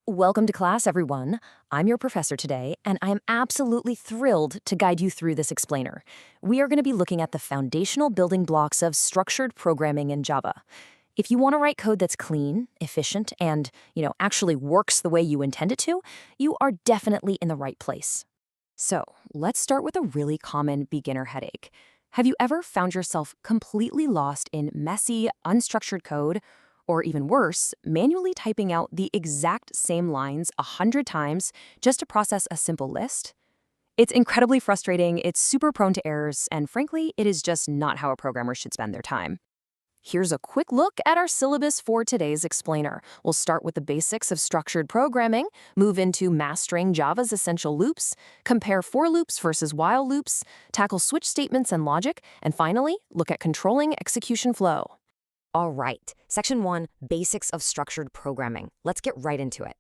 Welcome to class, everyone. I'm your professor today, and I'm absolutely thrilled to guide you through this explainer. We are going to be looking at the foundational building blocks of structured programming in Java. If you want to write code that's clean, efficient, and, actually works the way you intend it to, you are definitely in the right place. So, let's start with a really common beginner headache. Have you ever found yourself completely lost in messy, unstructured code? Or even worse, manually typing out the exact same lines 100 times just to process a simple list? It's incredibly frustrating, it's super prone to errors, and frankly, it is just not how a programmer should spend their time. Here's a quick look at our syllabus for today's explainer. We'll start with the basics of structured programming, move into mastering Java's essential loops, compare for loops versus while loops, tackle switch statements and logic, and finally, look at controlling execution flow. All right, Section 1, Basics of Structured Programming. Let's get right into it.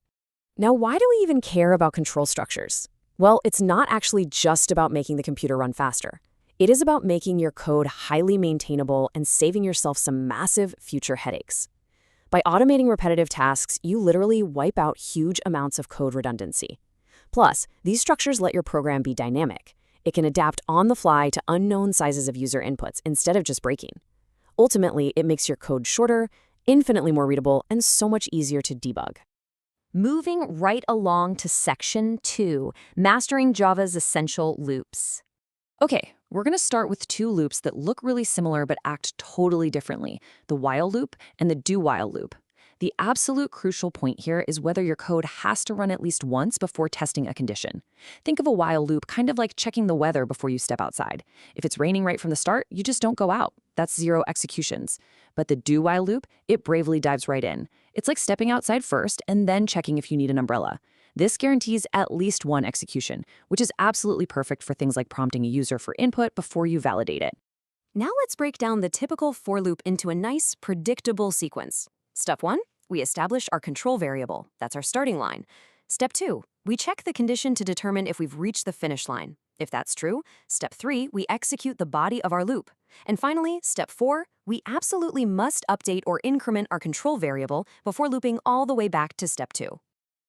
Now, why do we even care about control structures? Well, it's not actually just about making the computer run faster. It is about making your code highly maintainable and saving yourself some massive future headaches. By automating repetitive tasks, you literally wipe out huge amounts of code redundancy. Plus, these structures let your program be dynamic. It can adapt on the fly to unknown sizes of user inputs instead of just breaking. Ultimately, it makes your code shorter, infinitely more readable, and so much easier to debug. Moving right along to Section 2, Mastering Java's Essential Loops. Okay, we're going to start with two loops that look really similar but act totally differently, the while loop and the do-while loop. The absolute crucial point here is whether your code has to run at least once before testing a condition. Think of a while loop kind of like checking the weather before you step outside. If it's raining right from the start, you just don't go out. That's 0 executions. But the do-while loop, it bravely dives right in. It's like stepping outside first and then checking if you need an umbrella. This guarantees at least 1 execution, which is absolutely perfect for things like prompting a user for input before you validate it. Now let's break down the typical for loop into a nice, predictable sequence. Step 1, we establish our control variable. That's our starting line. Step 2, we check the condition to determine if we've reached the finish line. If that's true, Step 3, we execute the body of our loop. And finally, Step 4, we absolutely must update or increment our control variable before looping all the way back to Step 2.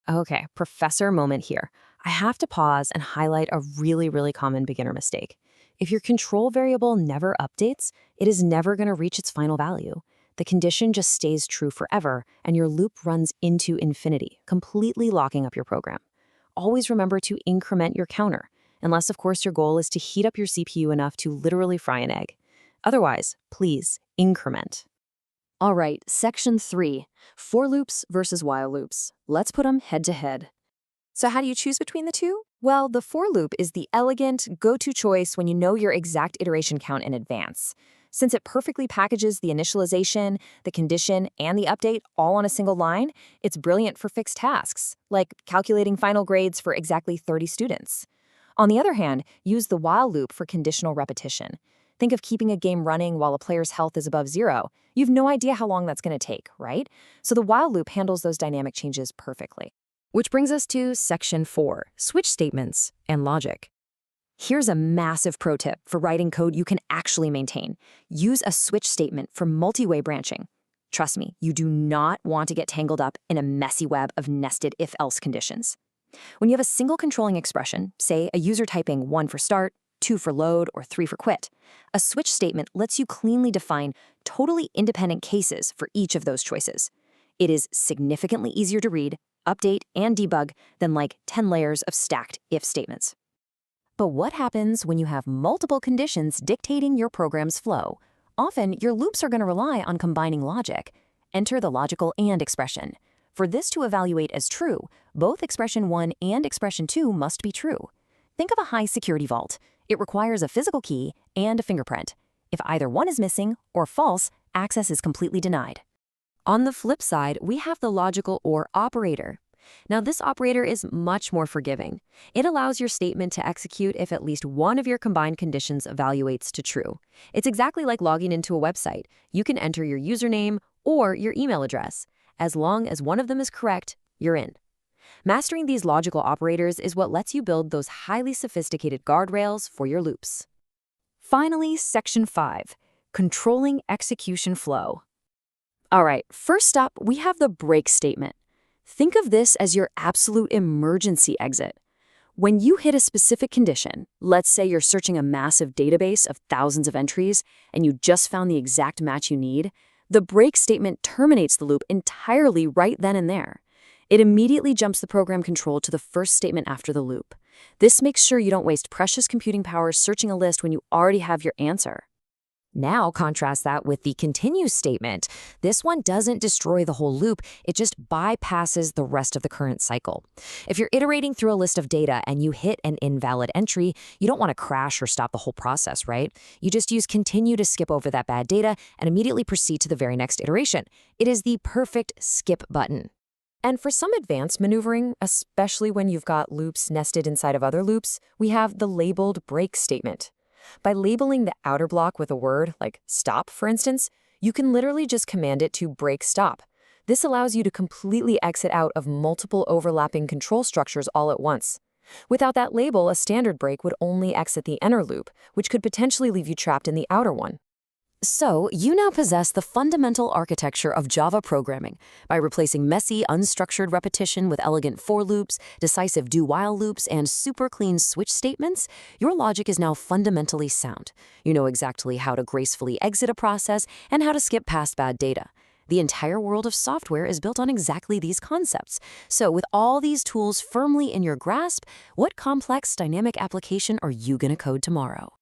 Okay, professor moment here. I have to pause and highlight a really common beginner mistake. If your control variable never updates, it is never going to reach its final value. The condition just stays true forever, and your loop runs into infinity, completely locking up your program. Always remember to increment your counter, unless, of course, your goal is to heat up your CPU enough to literally fry an egg. Otherwise, please increment. All right, Section 3, for loops versus while loops. Let's put them head to head. So how do you choose between the two? Well, the for loop is the elegant, go-to choice when you know your exact iteration count in advance. Since it perfectly packages the initialization, the condition, and the update all on a single line, it's brilliant for fixed tasks, like calculating final grades for exactly 30 students. On the other hand, use the while loop for conditional repetition. Think of keeping a game running while a player's health is above 0. You've no idea how long that's going to take, right? So the while loop handles those dynamic changes perfectly. Which brings us to Section 4, Switch Statements and Logic. Here's a massive pro tip for writing code you can actually maintain. Use a switch statement for multi-way branching. Trust me, you do not want to get tangled up in a messy web of nested if-else conditions. When you have a single controlling expression, say a user typing 1 for start, 2 for load, or 3 for quit, a switch statement lets you cleanly define totally independent cases for each of those choices. It is significantly easier to read, update, and debug than like 10 layers of stacked if statements. But what happens when you have multiple conditions dictating your program's flow? Often, your loops are going to rely on combining logic. Enter the logical AND expression. For this to evaluate as true, both expression 1 and expression 2 must be true. Think of a high security vault. It requires a physical key and a fingerprint. If either one is missing or false, access is completely denied. On the flip side, we have the logical OR operator. Now, this operator is much more forgiving. It allows your statement to execute if at least one of your combined conditions evaluates to true. It's exactly like logging into a website. You can enter your username or your email address. As long as one of them is correct, you're in. Mastering these logical operators is what lets you build those highly sophisticated guardrails for your loops. Finally, Section 5, Controlling Execution Flow. All right, first up, we have the break statement. Think of this as your absolute emergency exit. When you hit a specific condition, let's say you're searching a massive database of thousands of entries and you just found the exact match you need, the break statement terminates the loop entirely right then and there. It immediately jumps the program control to the first statement after the loop. This makes sure you don't waste precious computing power searching a list when you already have your answer. Now contrast that with the continue statement. This one doesn't destroy the whole loop, it just bypasses the rest of the current cycle. If you're iterating through a list of data and you hit an invalid entry, you don't want to crash or stop the whole process, right? You just use continue to skip over that bad data and immediately proceed to the very next iteration. It is the perfect skip button. And for some advanced maneuvering, especially when you've got loops nested inside of other loops, we have the labeled break statement. By labeling the outer block with a word, like stop, for instance, you can literally just command it to break stop. This allows you to completely exit out of multiple overlapping control structures all at once. Without that label, a standard break would only exit the inner loop, which could potentially leave you trapped in the outer one. So, you now possess the fundamental architecture of Java programming. By replacing messy, unstructured repetition with elegant for loops, decisive do-while loops, and super clean switch statements, your logic is now fundamentally sound. You know exactly how to gracefully exit a process and how to skip past bad data. The entire world of software is built on exactly these concepts. So, with all these tools firmly in your grasp, what complex dynamic application are you going to code tomorrow?